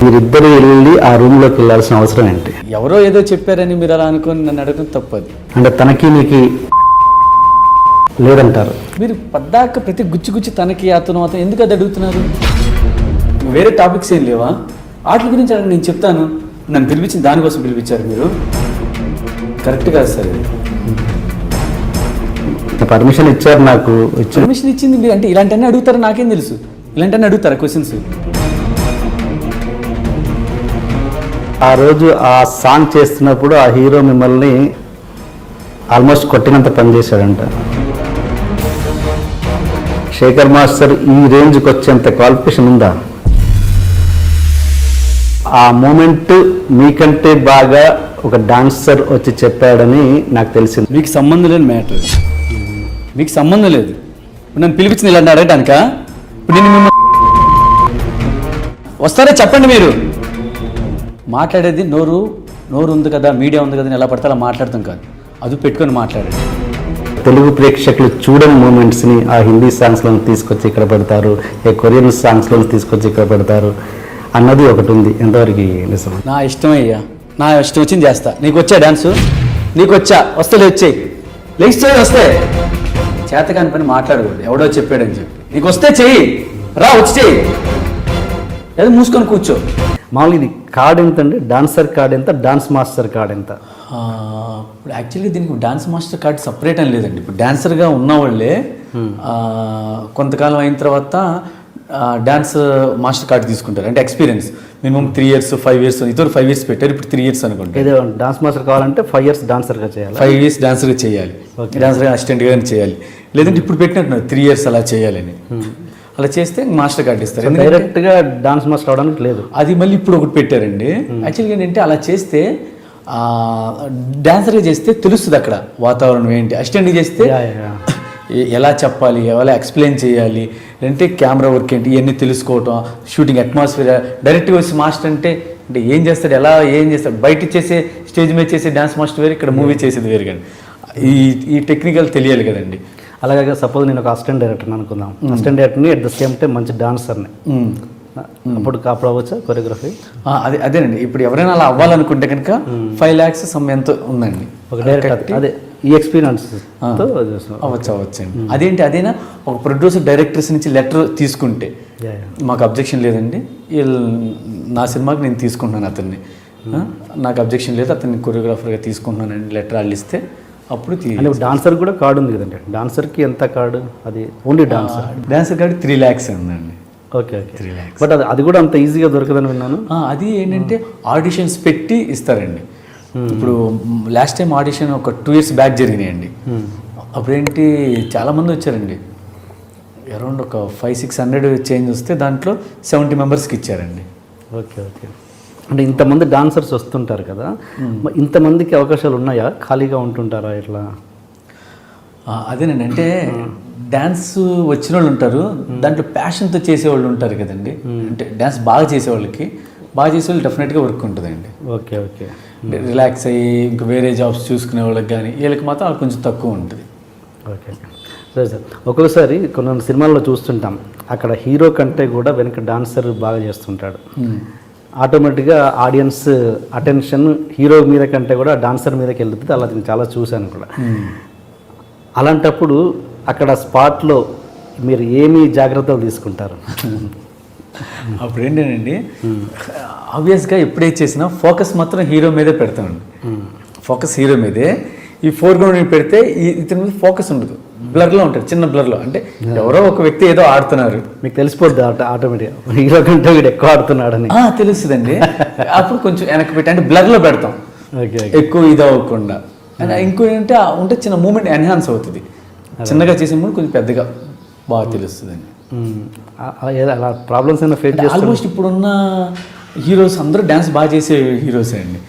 మీరిద్దరు వెళ్ళి ఆ రూమ్లోకి వెళ్ళాల్సిన అవసరం ఏంటి? ఎవరో ఏదో చెప్పారని మీరు అలా అనుకొని నన్ను అడగడం తప్పది. అంటే తనకి నీకు లేదంటారు. మీరు పద్దాక ప్రతి గుచ్చి తనకి అతను ఎందుకు అది అడుగుతున్నారు? వేరే టాపిక్స్ ఏం లేవా? వాటి గురించి అడగండి, నేను చెప్తాను. నన్ను పిలిపించిన దానికోసం పిలిపించారు మీరు. కరెక్ట్ కాదు సార్. పర్మిషన్ ఇచ్చారు నాకు. పర్మిషన్ ఇచ్చింది మీరు అంటే ఇలాంటివన్నీ అడుగుతారా? నాకేం తెలుసు ఇలాంటివన్నీ అడుగుతారా క్వశ్చన్స్? ఆ రోజు ఆ సాంగ్ చేస్తున్నప్పుడు ఆ హీరో మిమ్మల్ని ఆల్మోస్ట్ కొట్టినంత పని చేశాడంట. శేఖర్ మాస్టర్ ఈ రేంజ్కి వచ్చేంత క్వాలిఫికేషన్ ఉందా? ఆ మూమెంట్ మీకంటే బాగా ఒక డాన్సర్ వచ్చి చెప్పాడని నాకు తెలిసింది. మీకు సంబంధం లేని మ్యాటర్, మీకు సంబంధం లేదు. నన్ను పిలిపించింది ఇలా అడగటానిక? ఇప్పుడు నేను మిమ్మల్ని వస్తారా చెప్పండి. మీరు మాట్లాడేది నోరు ఉంది కదా, మీడియా ఉంది కదా, ఎలా పడితే అలా మాట్లాడతాం కాదు, అది పెట్టుకొని మాట్లాడండి. తెలుగు ప్రేక్షకులు చూడని మూమెంట్స్ని ఆ హిందీ సాంగ్స్లో తీసుకొచ్చి ఇక్కడ పెడతారు, ఏ కొరియన్ సాంగ్స్లో తీసుకొచ్చి ఇక్కడ పెడతారు అన్నది ఒకటి ఉంది. ఎంతవరకు నిజం? నా ఇష్టమయ్యా, నా ఇష్టం వచ్చింది చేస్తా. నీకు వచ్చా డాన్సు? నీకు వచ్చా? వస్తే వచ్చేయి, లేచి వస్తే చేతకాని పని మాట్లాడకూడదు. ఎవడో చెప్పాడని చెప్పి నీకు వస్తే చెయ్యి, రా వచ్చి చెయ్యి, ఏదో మూసుకొని కూర్చో. మామూలు ఇది కార్డ్ ఎంత అండి? డాన్సర్ కార్డ్ ఎంత, డాన్స్ మాస్టర్ కార్డ్ ఎంత? ఇప్పుడు యాక్చువల్లీ దీనికి డాన్స్ మాస్టర్ కార్డ్ సపరేట్ అని లేదండి. ఇప్పుడు డాన్సర్గా ఉన్నవాళ్ళే కొంతకాలం అయిన తర్వాత డాన్స్ మాస్టర్ కార్డు తీసుకుంటారు. అంటే ఎక్స్పీరియన్స్ మినిమం 3 years 5 years, ఇద్దరు 5 years పెట్టారు, ఇప్పుడు 3 years అనుకుంటారు. ఏదో డాన్స్ మాస్టర్ కావాలంటే 5 years డాన్సర్గా చేయాలి, 5 years డాన్సర్గా చేయాలి, డాన్సర్గా అసిస్టెంట్గా చేయాలి. లేదంటే ఇప్పుడు పెట్టినట్టున్నారు 3 years అలా చేయాలని. అలా చేస్తే మాస్టర్ కార్డు ఇస్తారు. డైరెక్ట్గా డాన్స్ మాస్టర్ అవడానికి లేదు. అది మళ్ళీ ఇప్పుడు ఒకటి పెట్టారండి. యాక్చువల్గా ఏంటంటే అలా చేస్తే డాన్సర్గా చేస్తే తెలుస్తుంది అక్కడ వాతావరణం ఏంటి, అసిస్టెంట్గా చేస్తే ఎలా చెప్పాలి, ఎలా ఎక్స్ప్లెయిన్ చేయాలి, అంటే కెమెరా వర్క్ ఏంటి, ఇవన్నీ తెలుసుకోవటం, షూటింగ్ అట్మాస్ఫియర్. డైరెక్ట్గా వచ్చి మాస్టర్ అంటే ఏం చేస్తాడు, ఎలా ఏం చేస్తాడు, బయట చేసే స్టేజ్ మీద చేసే డాన్స్ మాస్టర్ వేరు, ఇక్కడ మూవీ చేసేది వేరు. కానీ ఈ టెక్నికల్ తెలియాలి కదండి. అలాగే సపోజ్ నేను ఒక అసిస్టెంట్ డైరెక్టర్ని అనుకుందాం, అసిస్టెంట్ డైరెక్టర్ని అట్ ద సేమ్ టైం మంచి డాన్సర్ని, అప్పుడు అవ్వచ్చా కొరియోగ్రఫీ? అదేనండి. ఇప్పుడు ఎవరైనా అలా అవ్వాలనుకుంటే కనుక 5 lakhs ఎంతో ఉందండి ఒక డైరెక్టర్. అదే ఈ ఎక్స్పీరియన్స్ అవ్వచ్చండి. అదేంటి, అదేనా ఒక ప్రొడ్యూసర్ డైరెక్టర్స్ నుంచి లెటర్ తీసుకుంటే మాకు అబ్జెక్షన్ లేదండి, నా సినిమాకి నేను తీసుకుంటున్నాను అతన్ని, నాకు అబ్జెక్షన్ లేదు, అతన్ని కొరియోగ్రాఫర్గా తీసుకుంటున్నానండి లెటర్ వాళ్ళు ఇస్తే అప్పుడు డాన్సర్ కూడా కార్డు ఉంది కదండి. డాన్సర్కి ఎంత కార్డు? అది ఓన్లీ డాన్సర్ కార్డు 3 lakhs ఉందండి. Okay 3 lakhs. బట్ అది కూడా అంత ఈజీగా దొరకదని విన్నాను. అది ఏంటంటే ఆడిషన్స్ పెట్టి ఇస్తారండి. ఇప్పుడు లాస్ట్ టైం ఆడిషన్ ఒక 2 years బ్యాక్ జరిగినాయండి. అప్పుడేంటి చాలామంది వచ్చారండి, అరౌండ్ ఒక 500-600 చేంజ్ వస్తే దాంట్లో 70 members ఇచ్చారండి. ఓకే అంటే ఇంతమంది డాన్సర్స్ వస్తుంటారు కదా, ఇంతమందికి అవకాశాలు ఉన్నాయా? ఖాళీగా ఉంటుంటారా ఇట్లా? అదేనండి, అంటే డ్యాన్స్ వచ్చిన వాళ్ళు ఉంటారు, దాంట్లో ప్యాషన్తో చేసేవాళ్ళు ఉంటారు కదండి. అంటే డ్యాన్స్ బాగా చేసేవాళ్ళకి, బాగా చేసేవాళ్ళు డెఫినెట్గా వర్క్ ఉంటుందండి. ఓకే రిలాక్స్ అయ్యి ఇంకా వేరే జాబ్స్ చూసుకునే వాళ్ళకి కానీ వీళ్ళకి మాత్రం అది కొంచెం తక్కువ ఉంటుంది. ఓకే సరే సార్. ఒక్కొక్కసారి కొన్ని సినిమాల్లో చూస్తుంటాం, అక్కడ హీరో కంటే కూడా వెనక డాన్సర్ బాగా చేస్తుంటాడు. ఆటోమేటిక్గా ఆడియన్స్ అటెన్షన్ హీరో మీద కంటే కూడా డాన్సర్ మీదకి వెళ్తుంది. అలా నేను చాలా చూశాను కూడా. అలాంటప్పుడు అక్కడ స్పాట్లో మీరు ఏమి జాగ్రత్తలు తీసుకుంటారు? అప్పుడు ఏంటండి, ఆబ్వియస్గా ఎప్పుడైతే చేసినా ఫోకస్ మాత్రం హీరో మీదే పెడతామండి. ఫోకస్ హీరో మీదే. ఈ ఫోర్గ్రౌండ్ పెడితే ఇతని మీద ఫోకస్ ఉండదు, బ్లర్లో ఉంటుంది, చిన్న బ్లర్లో. అంటే ఎవరో ఒక వ్యక్తి ఏదో ఆడుతున్నారు, మీకు తెలిసిపోద్ది ఆటోమేటిక్గా హీరో కంటే వీడు ఎక్కువ ఆడుతున్నాడని తెలుస్తుందండి. అప్పుడు కొంచెం వెనక్కి పెట్టి అంటే బ్లర్లో పెడతాం, ఎక్కువ ఇది అవ్వకుండా. ఇంకో ఏంటంటే ఉంటే చిన్న మూమెంట్ ఎన్హాన్స్ అవుతుంది. చిన్నగా చేసే ముందు కొంచెం పెద్దగా బాగా తెలుస్తుందండి. అలా ప్రాబ్లమ్స్ అయినా ఫేస్ చేస్తారు. ఆల్మోస్ట్ ఇప్పుడున్న హీరోస్ అందరూ డ్యాన్స్ బాగా చేసే హీరోసే అండి.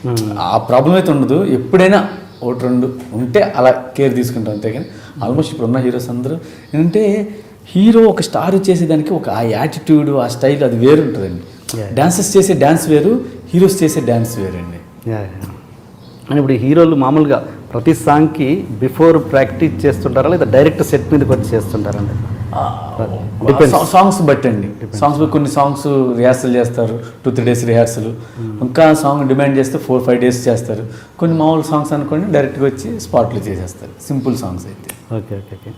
ఆ ప్రాబ్లం అయితే ఉండదు. ఎప్పుడైనా 1-2 ఉంటే అలా కేర్ తీసుకుంటాం అంతే. కానీ ఆల్మోస్ట్ ఇప్పుడున్న హీరోస్ అందరూ ఏంటంటే హీరో ఒక స్టార్ చేసేదానికి ఒక ఆ యాటిట్యూడ్, ఆ స్టైల్ అది వేరు ఉంటుందండి. డాన్సర్స్ చేసే డ్యాన్స్ వేరు, హీరోస్ చేసే డ్యాన్స్ వేరండి. అని ఇప్పుడు హీరోలు మామూలుగా ప్రతి సాంగ్కి బిఫోర్ ప్రాక్టీస్ చేస్తుంటారా లేదా డైరెక్ట్ సెట్ మీదకి వచ్చి చేస్తుంటారండి? సాంగ్స్ బట్టి అండి. సాంగ్స్ కొన్ని సాంగ్స్ రిహార్సల్ చేస్తారు, 2-3 days రిహార్సల్. ఇంకా సాంగ్ డిమాండ్ చేస్తే 4-5 days చేస్తారు. కొన్ని మామూలు సాంగ్స్ అనుకోండి డైరెక్ట్గా వచ్చి స్పాట్లో చేసేస్తారు, సింపుల్ సాంగ్స్ అయితే. Okay okay okay.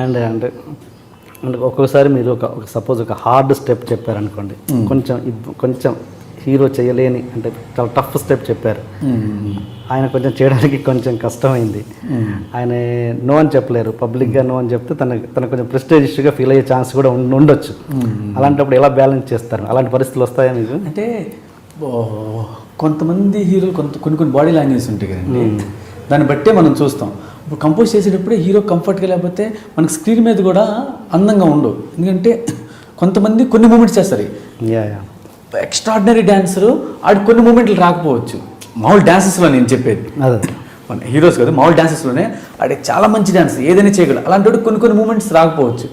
అండ్ అంటే అంటే ఒక్కొక్కసారి మీరు ఒక సపోజ్ ఒక హార్డ్ స్టెప్ చెప్పారనుకోండి, కొంచెం హీరో చేయలేని అంటే చాలా టఫ్ స్టెప్ చెప్పారు, ఆయన కొంచెం చేయడానికి కొంచెం కష్టమైంది, ఆయన నో అని చెప్పలేరు, పబ్లిక్గా నో అని చెప్తే తనకు కొంచెం ప్రెస్టేజియస్గా ఫీల్ అయ్యే ఛాన్స్ కూడా ఉండొచ్చు. అలాంటప్పుడు ఎలా బ్యాలెన్స్ చేస్తారు? అలాంటి పరిస్థితులు వస్తాయా మీకు? అంటే కొంతమంది హీరోలు కొన్ని బాడీ లాంగ్వేజ్ ఉంటాయి కదండి, దాన్ని బట్టే మనం చూస్తాం. ఇప్పుడు కంపోజ్ చేసేటప్పుడే హీరో కంఫర్ట్గా లేకపోతే మనకి స్క్రీన్ మీద కూడా అందంగా ఉండవు. ఎందుకంటే కొంతమంది కొన్ని మూమెంట్స్ చేస్తారు, ఎక్స్ట్రాడినరీ డ్యాన్సరు, ఆడు కొన్ని మూమెంట్లు రాకపోవచ్చు. మామూలు డ్యాన్సెస్లో నేను చెప్పేది, మన హీరోస్ కదా, మామూలు డ్యాన్సెస్లోనే ఆడికి చాలా మంచి డ్యాన్స్ ఏదైనా చేయగలరు. అలాంటి కొన్ని మూమెంట్స్ రాకపోవచ్చు,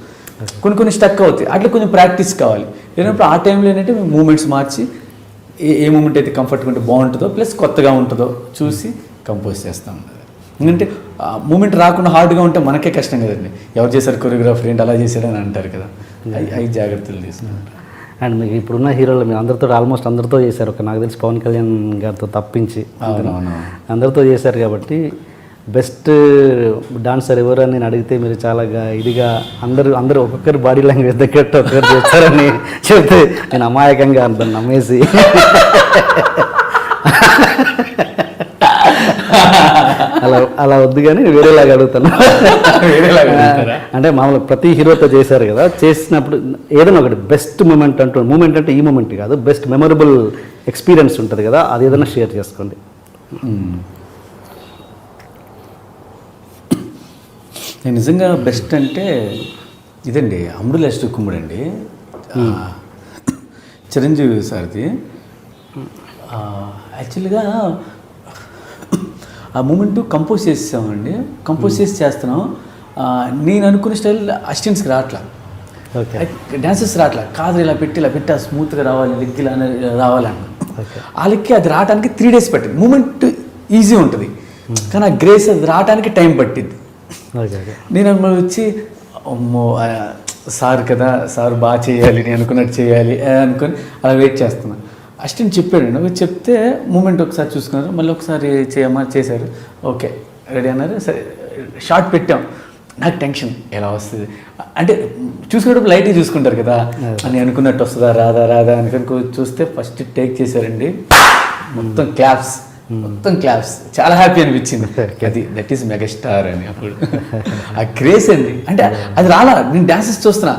కొన్ని స్టక్ అవుతాయి. అట్లా కొంచెం ప్రాక్టీస్ కావాలి. లేనప్పుడు ఆ టైంలో ఏంటంటే మేము మూమెంట్స్ మార్చి ఏ మూమెంట్ అయితే కంఫర్ట్గా ఉంటే బాగుంటుందో ప్లస్ కొత్తగా ఉంటుందో చూసి కంపోజ్ చేస్తాం. ఎందుకంటే మూమెంట్ రాకుండా హార్డ్గా ఉంటే మనకే కష్టం కదండి. ఎవరు చేశారు కొరియోగ్రాఫర్ ఏంటి అలా చేశారని అంటారు కదా, అవి జాగ్రత్తలు తీసుకుంటారు. అండ్ మీకు ఇప్పుడున్న హీరోలు మీరు అందరితో ఆల్మోస్ట్ అందరితో చేశారు, ఒక నాకు తెలిసి పవన్ కళ్యాణ్ గారితో తప్పించి అందరితో చేశారు. కాబట్టి బెస్ట్ డాన్సర్ ఎవరు అని నేను అడిగితే మీరు చాలా ఇదిగా అందరూ ఒక్కొక్కరి బాడీ లాంగ్వేజ్ దగ్గర ఒక్కరు చేస్తారని చెప్తే నేను అమాయకంగా అంటాను నమ్మేసి. అలా వద్దు కానీ వేరేలాగా అడుగుతాను. అంటే మామూలు ప్రతి హీరోతో చేశారు కదా, చేసినప్పుడు ఏదైనా ఒకటి బెస్ట్ మూమెంట్ అంటే ఈ మూమెంట్ కాదు, బెస్ట్ మెమొరబుల్ ఎక్స్పీరియన్స్ ఉంటుంది కదా, అది ఏదైనా షేర్ చేసుకోండి. నేను నిజంగా బెస్ట్ అంటే ఇదండి, అమృత లెస్ట్ కుమ్ముడు అండి, చిరంజీవి సార్ది. యాక్చువల్గా ఆ మూమెంట్ కంపోజ్ చేసామండి, కంపోజ్ చేస్తున్నాం. నేను అనుకున్న స్టైల్ అసిస్టెంట్స్కి రావట్లా, డ్యాన్సెస్ రావట్లా, కాదు ఇలా పెట్టి స్మూత్గా రావాలి, లెగ్ ఇలా రావాలన్న వాళ్ళకి అది రావడానికి 3 days పట్టింది. మూమెంట్ ఈజీ ఉంటుంది కానీ ఆ గ్రేస్ అది రావడానికి టైం పట్టింది. నేను వచ్చి అమ్మో సార్ కదా, సార్ బాగా చేయాలి, నేను అనుకున్నట్టు చేయాలి అనుకొని అలా వెయిట్ చేస్తున్నాను. అసిస్టెంట్ చెప్పాడు, చెప్తే మూమెంట్ ఒకసారి చూసుకున్నారు, మళ్ళీ ఒకసారి చేశారు, ఓకే రెడీ అన్నారు. సరే షార్ట్ పెట్టాం, నాకు టెన్షన్ ఎలా వస్తుంది అంటే చూసుకునేటప్పుడు లైట్గా చూసుకుంటారు కదా, అని అనుకున్నట్టు వస్తుందా రాదా అనుకుని చూస్తే ఫస్ట్ టేక్ చేశారండి, మొత్తం క్లాప్స్, చాలా హ్యాపీ అనిపించింది. దట్ ఈస్ మెగాస్టార్ అని. అప్పుడు ఆ క్రేజ్ అండి, అంటే అది రాలా. నేను డాన్సెస్ చూస్తున్నా,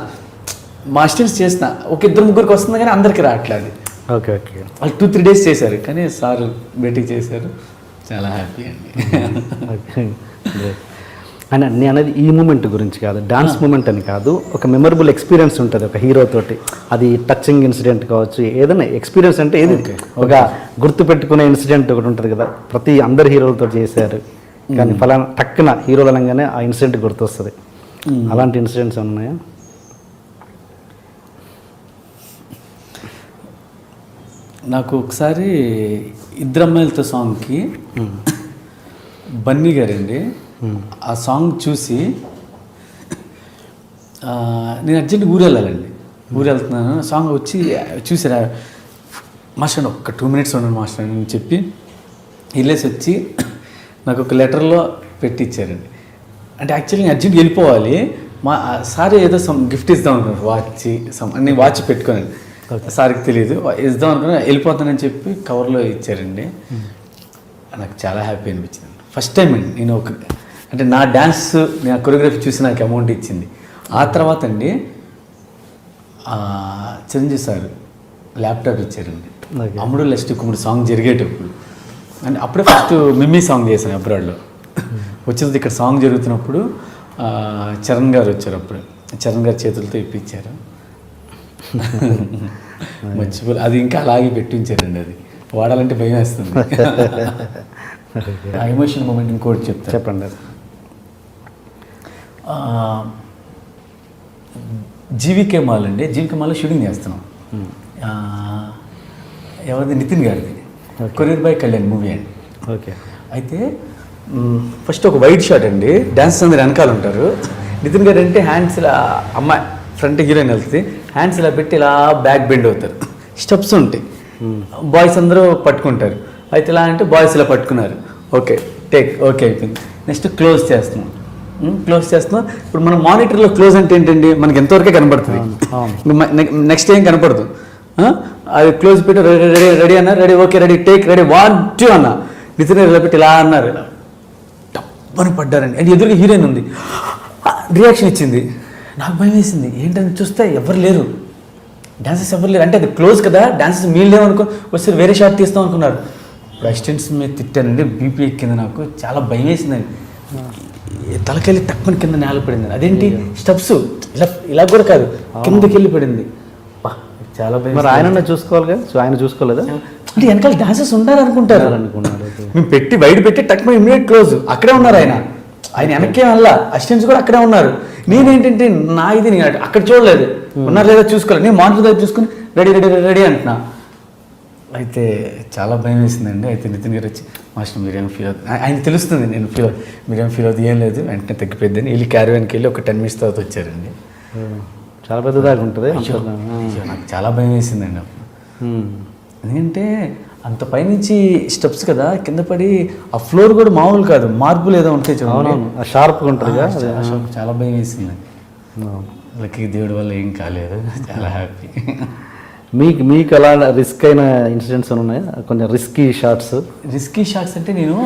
మా అసిస్టెంట్స్ చేస్తున్నా, ఒక 2-3 వస్తుంది కానీ అందరికీ రావట్లేదు. ఓకే వాళ్ళు 2-3 days చేశారు కానీ సార్ బయటికి చేశారు, చాలా హ్యాపీ అండి. అని నేను అనేది ఈ మూమెంట్ గురించి కాదు, డాన్స్ మూమెంట్ అని కాదు, ఒక మెమరబుల్ ఎక్స్పీరియన్స్ ఉంటుంది ఒక హీరో తోటి, అది టచింగ్ ఇన్సిడెంట్ కావచ్చు, ఏదైనా ఎక్స్పీరియన్స్ అంటే ఏది ఒక గుర్తు పెట్టుకునే ఇన్సిడెంట్ ఒకటి ఉంటుంది కదా, ప్రతి అందరు హీరోలతో చేశారు కానీ ఫలానా టక్కున హీరోలు అనగానే ఆ ఇన్సిడెంట్ గుర్తొస్తుంది. అలాంటి ఇన్సిడెంట్స్ ఉన్నాయా? నాకు ఒకసారి 2 అమ్మాయిలతో సాంగ్కి బన్నీ గారండి ఆ సాంగ్ చూసి నేను అర్జెంట్ ఊరు వెళ్తున్నాను, సాంగ్ వచ్చి చూసారా మాస్టర్ ఒక్క 2 minutes ఉన్నాను మాస్టర్ అని చెప్పి వెళ్ళేసి వచ్చి నాకు ఒక లెటర్లో పెట్టించారండి. అంటే యాక్చువల్లీ నేను అర్జెంట్ వెళ్ళిపోవాలి, మా సార్ ఏదో గిఫ్ట్ ఇద్దాం అనుకున్నారు, అన్ని వాచ్ పెట్టుకోనండి, సార్కి తెలియదు, ఇద్దాం అనుకున్నా, వెళ్ళిపోతానని చెప్పి కవర్లో ఇచ్చారండి. నాకు చాలా హ్యాపీ అనిపించింది. ఫస్ట్ టైం అండి నేను అంటే నా డ్యాన్స్ నేను కొరియోగ్రఫీ చూసి నాకు అమౌంట్ ఇచ్చింది. ఆ తర్వాత అండి చిరంజీవి సార్ ల్యాప్టాప్ ఇచ్చారండి, అమ్ముడు లెస్ట్ కుమ్ముడు సాంగ్ జరిగేటప్పుడు. అంటే అప్పుడే ఫస్ట్ మిమ్మీ సాంగ్ చేశాను అబ్రాడ్లో. వచ్చేది ఇక్కడ సాంగ్ జరుగుతున్నప్పుడు చరణ్ గారు వచ్చారు, అప్పుడు చరణ్ గారు చేతులతో ఇప్పించారు, మర్చిపోయి అది ఇంకా అలాగే పెట్టించారండి, అది వాడాలంటే భయం వేస్తుంది. ఆ ఎమోషన్ మూమెంట్ ఇంకోటి చెప్పండి. జీవికే మాల్ అండి, జీవికే మాల్లో షూటింగ్ చేస్తున్నాం, ఎవరిది నితిన్ గారిది, కొరియర్ బై కళ్యాణ్ మూవీ అండి. ఓకే, అయితే ఫస్ట్ ఒక వైట్ షాట్ అండి, డాన్సర్స్ అందరు వెనకాల ఉంటారు, నితిన్ గారు అంటే హ్యాండ్స్ ఇలా అమ్మాయి ఫ్రంట్ హీరోయిన్ వెళ్తుంది, హ్యాండ్స్ ఇలా పెట్టి ఇలా బ్యాక్ బెండ్ అవుతారు, స్టెప్స్ ఉంటాయి, బాయ్స్ అందరూ పట్టుకుంటారు. అయితే ఇలా అంటే బాయ్స్ ఇలా పట్టుకున్నారు, ఓకే టేక్ ఓకే అయిపోయింది. నెక్స్ట్ క్లోజ్ చేస్తున్నాం. ఇప్పుడు మన మానిటర్లో క్లోజ్ అంటే ఏంటండి, మనకి ఎంతవరకే కనపడుతుంది, నెక్స్ట్ ఏం కనపడదు. అది క్లోజ్ పెట్టి రెడీ రెడీ రెడీ అన్నారు, ready okay ready take ready 1 2 అన్న. నితిన్ ఇలా పెట్టి ఇలా అన్నారు, డబ్బని పడ్డారండి. అండ్ ఎదురుగా హీరోయిన్ ఉంది, రియాక్షన్ ఇచ్చింది. నాకు భయం వేసింది, ఏంటని చూస్తే ఎవరు లేరు, డాన్సెస్ ఎవరు లేరు. అంటే అది క్లోజ్ కదా, డాన్సెస్ మీరు లేవు అనుకో, వస్తే వేరే షాట్ తీస్తాం అనుకున్నారు. ఇప్పుడు అసిస్టెంట్స్ మీద తిట్టానండి, బీపీ ఎక్కింది, నాకు చాలా భయం వేసిందండి. తలకెళ్ళి తక్కువ కింద నేల పడింది. అదేంటి స్టెప్స్ ఇలా ఇలా కూడా కాదు, కిందకి వెళ్ళి పడింది. చాలా భయం. మరి ఆయన చూసుకోవాలిగా, సో ఆయన చూసుకోలేదా? అంటే వెనకాల డాన్సెస్ ఉండాలనుకుంటారు. మేము పెట్టి వైడ్ పెట్టి టక్ ఇమ్మీడియట్ క్లోజ్, అక్కడే ఉన్నారు ఆయన వెనక్కే వల్ల, అసిస్టెంట్స్ కూడా అక్కడే ఉన్నారు. నేనేంటంటే నా ఇది నేను అక్కడ చూడలేదు, ఉన్నారు లేదా చూసుకోలేదు, నేను మానిటర్ దగ్గర చూసుకుని రెడీ రెడీ రెడీ అంటున్నా. అయితే చాలా భయం వేసిందండి. అయితే నితిన్ గారు వచ్చి మాస్టర్ మీరేం ఫీల్ అవుతుంది, ఆయన తెలుస్తుంది నేను మీరేం ఫీల్ అవుతుంది, ఏం లేదు వెంటనే తగ్గిపోద్దని వెళ్ళి క్యారవాన్కి వెళ్ళి ఒక 10 minutes తర్వాత వచ్చారండి. చాలా పెద్దదాకా ఉంటుంది. నాకు చాలా భయం వేసిందండి అప్పుడు. ఎందుకంటే అంత పైనుంచి స్టెప్స్ కదా, కింద పడి ఆ ఫ్లోర్ కూడా మామూలు కాదు, మార్పులు ఏదో ఉంటాయి చూడండి, షార్ప్గా ఉంటుంది. చాలా భయం వేసింది. లక్కీ దేవుడి వల్ల ఏం కాలేదు, చాలా హ్యాపీ. మీకు అలా రిస్క్ అయిన ఇన్సిడెంట్స్ ఉన్నాయా, కొంచెం రిస్కీ షాట్స్? రిస్కీ షాట్స్ అంటే నేను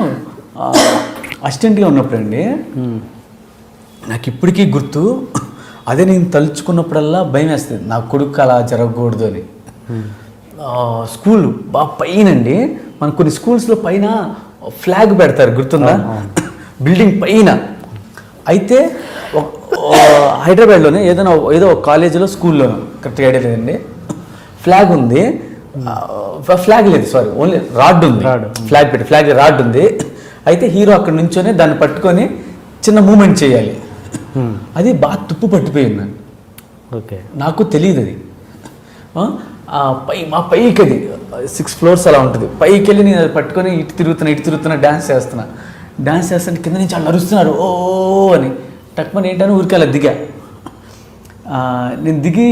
అసిస్టెంట్గా ఉన్నప్పుడు అండి, నాకు ఇప్పటికీ గుర్తు, అదే నేను తలుచుకున్నప్పుడల్లా భయం వేస్తుంది, నా కొడుకు అలా జరగకూడదు అని. స్కూల్ బాగా పైన అండి, మన కొన్ని స్కూల్స్లో పైన ఫ్లాగ్ పెడతారు గుర్తుందా, బిల్డింగ్ పైన. అయితే హైదరాబాద్లోనే ఏదో ఒక కాలేజీలో స్కూల్లోనో కరెక్ట్గా ఐడియా లేదండి, ఫ్లాగ్ ఉంది, ఫ్లాగ్ లేదు సారీ ఓన్లీ రాడ్ ఉంది, ఫ్లాగ్ పెట్టి ఫ్లాగ్ రాడ్ ఉంది. అయితే హీరో అక్కడ నుంచొని దాన్ని పట్టుకొని చిన్న మూమెంట్ చేయాలి, అది బాగా తుప్పు పట్టిపోయింది. ఓకే, నాకు తెలియదు అది. మా పైకి అది 6 floors అలా ఉంటుంది, పైకి వెళ్ళి నేను అది పట్టుకొని ఇటు తిరుగుతున్నా డ్యాన్స్ చేస్తాను, కింద నుంచి వాళ్ళు అరుస్తున్నారు ఓ అని. టక్మని ఏంటని ఊరికి అలా దిగా, నేను దిగి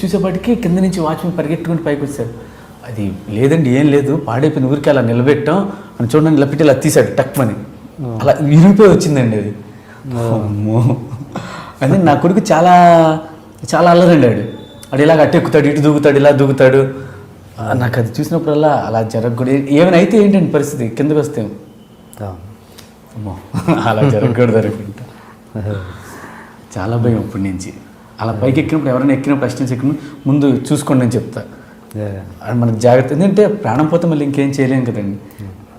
చూసేపటికి కింద నుంచి వాచ్మెన్ పరిగెట్టుకుని పైకి వచ్చాడు. అది లేదండి ఏం లేదు, పాడైపోయిన ఊరికి అలా నిలబెట్టాం అని చూడండి, ఇలా పెట్టి ఇలా తీసాడు టక్మని, అలా విరిగిపోయి వచ్చిందండి అది. అమ్మో అని నా కొడుకు చాలా చాలా అల్లరండి, ఆడు ఇలాగ అటు ఎక్కుతాడు, ఇటు దూకుతాడు, ఇలా దూకుతాడు. నాకు అది చూసినప్పుడల్లా అలా జరగకూడదు, ఏమైనా అయితే ఏంటండి పరిస్థితి, కిందకి వస్తే అమ్మో అలా జరగకూడదు అనుకుంటా. చాలా భయం అప్పటి నుంచి. అలా పైకి ఎక్కినప్పుడు ఎవరైనా ఎక్కినప్పుడు అసిస్టెంట్స్ ఎక్కినప్పుడు ముందు చూసుకోండి అని చెప్తా, మనకు జాగ్రత్త. ఎందుకంటే ప్రాణం పోతే మళ్ళీ ఇంకేం చేయలేం కదండి,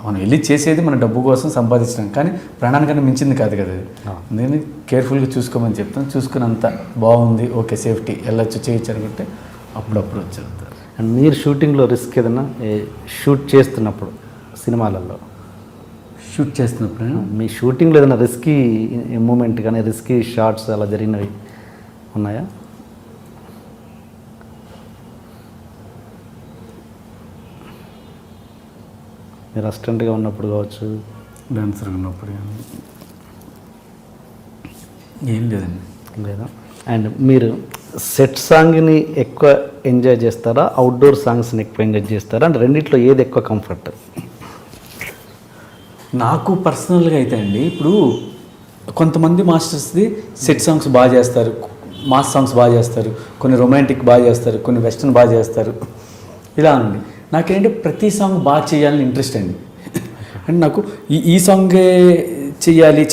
మనం వెళ్ళి చేసేది మన డబ్బు కోసం సంపాదించడం, కానీ ప్రాణానికన్నా మించింది కాదు కదా అది. అందుకని కేర్ఫుల్గా చూసుకోమని చెప్తాను, చూసుకుని అంతా బాగుంది ఓకే సేఫ్టీ వెళ్ళొచ్చు చేయొచ్చు అనుకుంటే అప్పుడప్పుడు వచ్చారు. అండ్ మీరు షూటింగ్లో రిస్క్ ఏదన్నా షూట్ చేస్తున్నప్పుడు, సినిమాలలో షూట్ చేస్తున్నప్పుడు మీ షూటింగ్లో ఏదైనా రిస్కీ మూమెంట్ కానీ రిస్కీ షాట్స్ అలా జరిగినవి ఉన్నాయా? మీరు అసిస్టెంట్గా ఉన్నప్పుడు కావచ్చు, డాన్సర్గా ఉన్నప్పుడు ఏం లేదండి. లేదా? అండ్ మీరు సెట్ సాంగ్ని ఎక్కువ ఎంజాయ్ చేస్తారా, అవుట్డోర్ సాంగ్స్ని ఎక్కువ ఎంజాయ్ చేస్తారా? అంటే రెండిట్లో ఏది ఎక్కువ కంఫర్ట్? నాకు పర్సనల్గా అయితే అండి, ఇప్పుడు కొంతమంది మాస్టర్స్ది సెట్ సాంగ్స్ బాగా చేస్తారు, మాస్ సాంగ్స్ బాగా చేస్తారు, కొన్ని రొమాంటిక్ బాగా చేస్తారు, కొన్ని వెస్ట్రన్ బాగా చేస్తారు, ఇలా అండి. నాకేంటి ప్రతి సాంగ్ బాగా చేయాలని ఇంట్రెస్ట్ అండి. అంటే నాకు ఈ సాంగే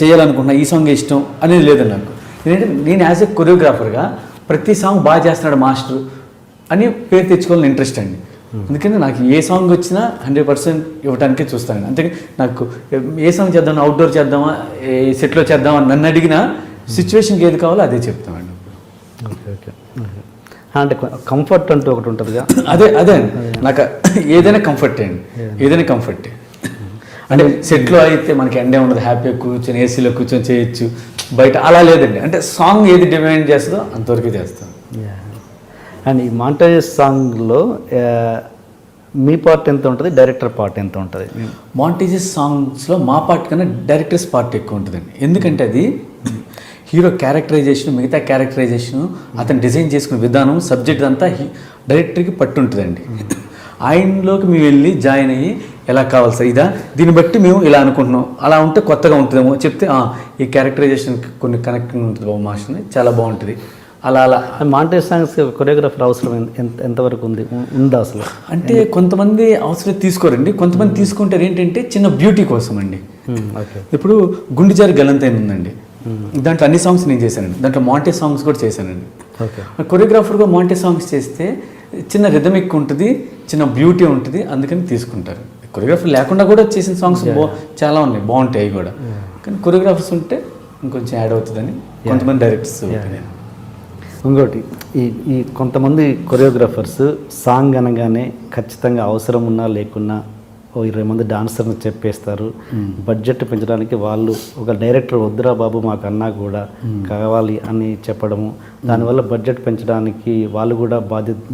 చేయాలనుకుంటున్నా, ఈ సాంగే ఇష్టం అనేది లేదండి నాకు. ఎందుకంటే నేను యాజ్ ఎ కొరియోగ్రాఫర్గా ప్రతి సాంగ్ బాగా చేస్తున్నాడు మాస్టర్ అని పేరు తెచ్చుకోవాలని ఇంట్రెస్ట్ అండి. అందుకని నాకు ఏ సాంగ్ వచ్చినా 100% ఇవ్వడానికే చూస్తాను. అంతే నాకు ఏ సాంగ్ చేద్దాం, అవుట్డోర్ చేద్దామా, ఏ సెట్లో చేద్దామా నన్ను అడిగిన సిచ్యువేషన్కి ఏది కావాలో అదే చెప్తామండి. Okay okay. అంటే కంఫర్ట్ అంటూ ఒకటి ఉంటుందిగా, అదే నాకు ఏదైనా కంఫర్టే అండి, ఏదైనా కంఫర్టే. అంటే సెట్లో అయితే మనకి ఎండే ఉండదు, హ్యాపీగా కూర్చొని ఏసీలో కూర్చొని చేయొచ్చు, బయట అలా లేదండి. అంటే సాంగ్ ఏది డిమాండ్ చేస్తుందో అంతవరకు చేస్తాం. అండ్ ఈ మాంటేజ్ సాంగ్లో మీ పార్ట్ ఎంత ఉంటుంది, డైరెక్టర్ పార్ట్ ఎంత ఉంటుంది? మాంటేజెస్ సాంగ్స్లో మా పార్ట్ కన్నా డైరెక్టర్స్ పార్ట్ ఎక్కువ ఉంటుందండి. ఎందుకంటే అది హీరో క్యారెక్టరైజేషన్, మిగతా క్యారెక్టరైజేషన్, అతను డిజైన్ చేసుకునే విధానం, సబ్జెక్ట్ అంతా డైరెక్టర్కి పట్టుంటుందండి. ఆయనలోకి మేము వెళ్ళి జాయిన్ అయ్యి ఎలా కావాలి సార్ ఇదా, దీన్ని బట్టి మేము ఇలా అనుకుంటున్నాం, అలా ఉంటే కొత్తగా ఉంటుందేమో చెప్తే ఈ క్యారెక్టరైజేషన్కి కొన్ని కనెక్టింగ్ ఉంటుంది బాబు మాస్టర్ని, చాలా బాగుంటుంది. అలా అలా మాంటేజ్ సాంగ్స్ కొరియోగ్రాఫర్ అవసరం ఎంతవరకు ఉందా అసలు? అంటే కొంతమంది అవసరం తీసుకోరండి, కొంతమంది తీసుకుంటారు. ఏంటంటే చిన్న బ్యూటీ కోసం అండి. ఇప్పుడు గుండెజారి గల్లంతైన ఉందండి, దాంట్లో అన్ని సాంగ్స్ నేను చేశానండి, దాంట్లో మాంటేజ్ సాంగ్స్ కూడా చేశానండి. కొరియోగ్రాఫర్గా మాంటేజ్ సాంగ్స్ చేస్తే చిన్న రిథమిక్ ఉంటుంది, చిన్న బ్యూటీ ఉంటుంది, అందుకని తీసుకుంటారు. కొరియోగ్రాఫర్ లేకుండా కూడా చేసిన సాంగ్స్ చాలా ఉన్నాయి, బాగుంటాయి అవి కూడా. కానీ కొరియోగ్రాఫర్స్ ఉంటే ఇంకొంచెం యాడ్ అవుతుందని కొంతమంది డైరెక్టర్స్ ఒపీనియన్. ఇంకోటి ఈ కొంతమంది కొరియోగ్రాఫర్స్ సాంగ్ అనగానే ఖచ్చితంగా అవసరం ఉన్నా లేకున్నా 20 మంది డాన్సర్ని చెప్పేస్తారు. బడ్జెట్ పెంచడానికి వాళ్ళు ఒక డైరెక్టర్ వద్దురా బాబు మాకు అన్నా కూడా కావాలి అని చెప్పడము, దానివల్ల బడ్జెట్ పెంచడానికి వాళ్ళు కూడా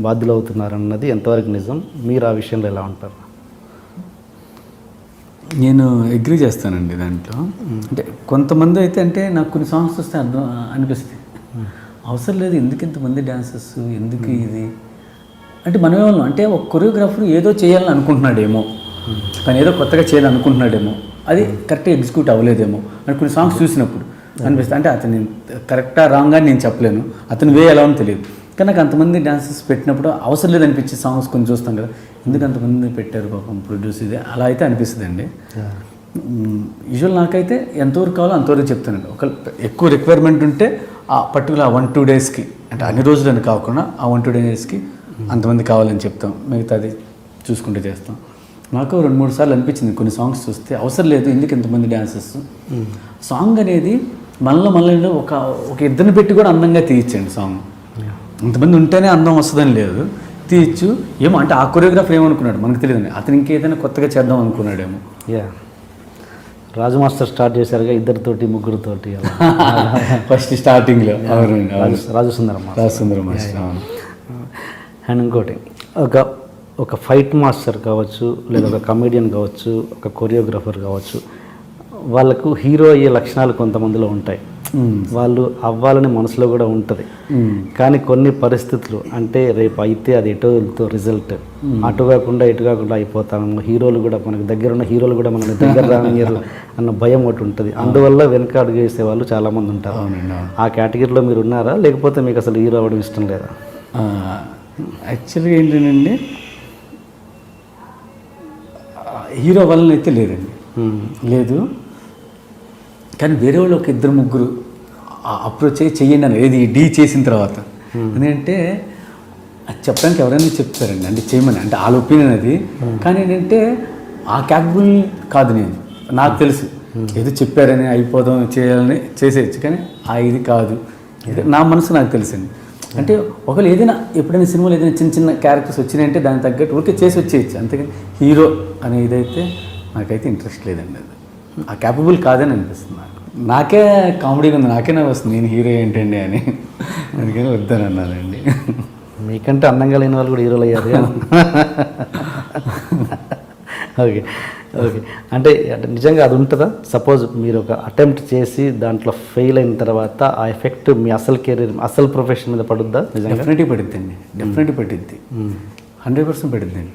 బాధ్యులు అవుతున్నారు అన్నది ఎంతవరకు నిజం? మీరు ఆ విషయంలో ఎలా ఉంటారు? నేను అగ్రీ చేస్తానండి దాంట్లో. అంటే కొంతమంది అయితే అంటే నాకు కొన్ని సాంగ్స్ వస్తే అర్థం అనిపిస్తుంది, అవసరం లేదు ఎందుకు ఇంతమంది డాన్సర్స్, ఎందుకు ఇది అంటే మనమేమో అంటే ఒక కొరియోగ్రాఫర్ ఏదో చేయాలని అనుకుంటున్నాడేమో, కానీ ఏదో కొత్తగా చేయాలని అనుకుంటున్నాడేమో, అది కరెక్ట్గా ఎగ్జిక్యూట్ అవ్వలేదేమో అని కొన్ని సాంగ్స్ చూసినప్పుడు అనిపిస్తుంది. అంటే అతను కరెక్టా రాంగ్ అని నేను చెప్పలేను, అతను వే ఎలా అని తెలియదు. కానీ నాకు అంతమంది డాన్సర్స్ పెట్టినప్పుడు అవసరం లేదు అనిపించే సాంగ్స్ కొన్ని చూస్తాం కదా, ఎందుకు అంతమంది పెట్టారు పాపం ప్రొడ్యూస్, ఇది అలా అయితే అనిపిస్తుంది అండి. యూజువల్ నాకైతే ఎంతవరకు కావాలో అంతవరకు చెప్తానండి. ఒక ఎక్కువ రిక్వైర్మెంట్ ఉంటే ఆ పర్టికులర్ 1-2 డేస్కి, అంటే అన్ని రోజులని కాకుండా ఆ 1-2 డేస్కి అంతమంది కావాలని చెప్తాం, మిగతాది చూసుకుంటే చేస్తాం. నాకు 2-3 సార్లు అనిపించింది కొన్ని సాంగ్స్ చూస్తే అవసరం లేదు ఎందుకు ఇంతమంది డాన్సర్స్. సాంగ్ అనేది మనలో ఒక ఇద్దరిని పెట్టి కూడా అందంగా తీయచ్చండి సాంగ్. ఇంతమంది ఉంటేనే అందం వస్తుందని లేదు, తీయచ్చు. ఏమో అంటే ఆ కొరియోగ్రాఫర్ ఏమనుకున్నాడు మనకు తెలియదండి, అతను ఇంకేదైనా కొత్తగా చేద్దాం అనుకున్నాడేమో. రాజు మాస్టర్ స్టార్ట్ చేశారుగా ఇద్దరితోటి ముగ్గురుతోటి ఫస్ట్ స్టార్టింగ్లో. రాజు సుందరం మాస్టర్. అండ్ ఇంకోటి ఒక ఫైట్ మాస్టర్ కావచ్చు, లేదా ఒక కమెడియన్ కావచ్చు, ఒక కొరియోగ్రాఫర్ కావచ్చు, వాళ్ళకు హీరో అయ్యే లక్షణాలు కొంతమందిలో ఉంటాయి, వాళ్ళు అవ్వాలని మనసులో కూడా ఉంటుంది. కానీ కొన్ని పరిస్థితులు అంటే రేపు అయితే అది ఎటోతో రిజల్ట్ అటు కాకుండా ఇటు కాకుండా అయిపోతాము, హీరోలు కూడా మనకు దగ్గర ఉన్న హీరోలు కూడా మనకి దగ్గర రానియరు అన్న భయం ఒకటి ఉంటుంది. అందువల్ల వెనక అడుగు వేసే వాళ్ళు చాలామంది ఉంటారు. ఆ కేటగిరీలో మీరు ఉన్నారా, లేకపోతే మీకు అసలు హీరో అవ్వడం ఇష్టం లేదా? యాక్చువల్గా ఏంటంటే హీరో వలన అయితే లేదండి, లేదు. కానీ వేరే వాళ్ళు ఒక 2-3 అప్రోచ్ అయ్యి చెయ్యండి అని, ఏది డీ చేసిన తర్వాత. ఎందుకంటే అది చెప్పడానికి ఎవరైనా చెప్తారండి, అంటే చేయమని, అంటే వాళ్ళ ఒపీనియన్ అది. కానీ ఏంటంటే ఆ క్యాపబుల్ కాదు నేను, నాకు తెలుసు ఏదో చెప్పారని అయిపోదాం చేయాలని చేసేయచ్చు, కానీ ఇది కాదు, నా మనసు నాకు తెలుసండి. అంటే ఒకవేళ ఏదైనా ఎప్పుడైనా సినిమాలో ఏదైనా చిన్న క్యారెక్టర్స్ వచ్చినాయంటే దానికి తగ్గట్టు ఊరికే చేసి వచ్చేయచ్చు, అంతేగాని హీరో అనే ఇదైతే నాకైతే ఇంట్రెస్ట్ లేదండి. అది ఆ క్యాపబుల్ కాదని అనిపిస్తుంది నాకు. నాకే కామెడీగా ఉంది, నాకే వస్తుంది నేను హీరో ఏంటండి అని, అందుకని వద్దని అన్నానండి. మీకంటే అందంగా లేని వాళ్ళు కూడా హీరోలు అయ్యారు. ఓకే ఓకే అంటే నిజంగా అది ఉంటుందా? సపోజ్ మీరు ఒక అటెంప్ట్ చేసి దాంట్లో ఫెయిల్ అయిన తర్వాత ఆ ఎఫెక్ట్ మీ అసలు కెరీర్, అసలు ప్రొఫెషన్ మీద పడుద్దా? డెఫినెట్గా పడుద్దండి, డెఫినెట్గా పడుద్ది, 100% పడుద్దండి.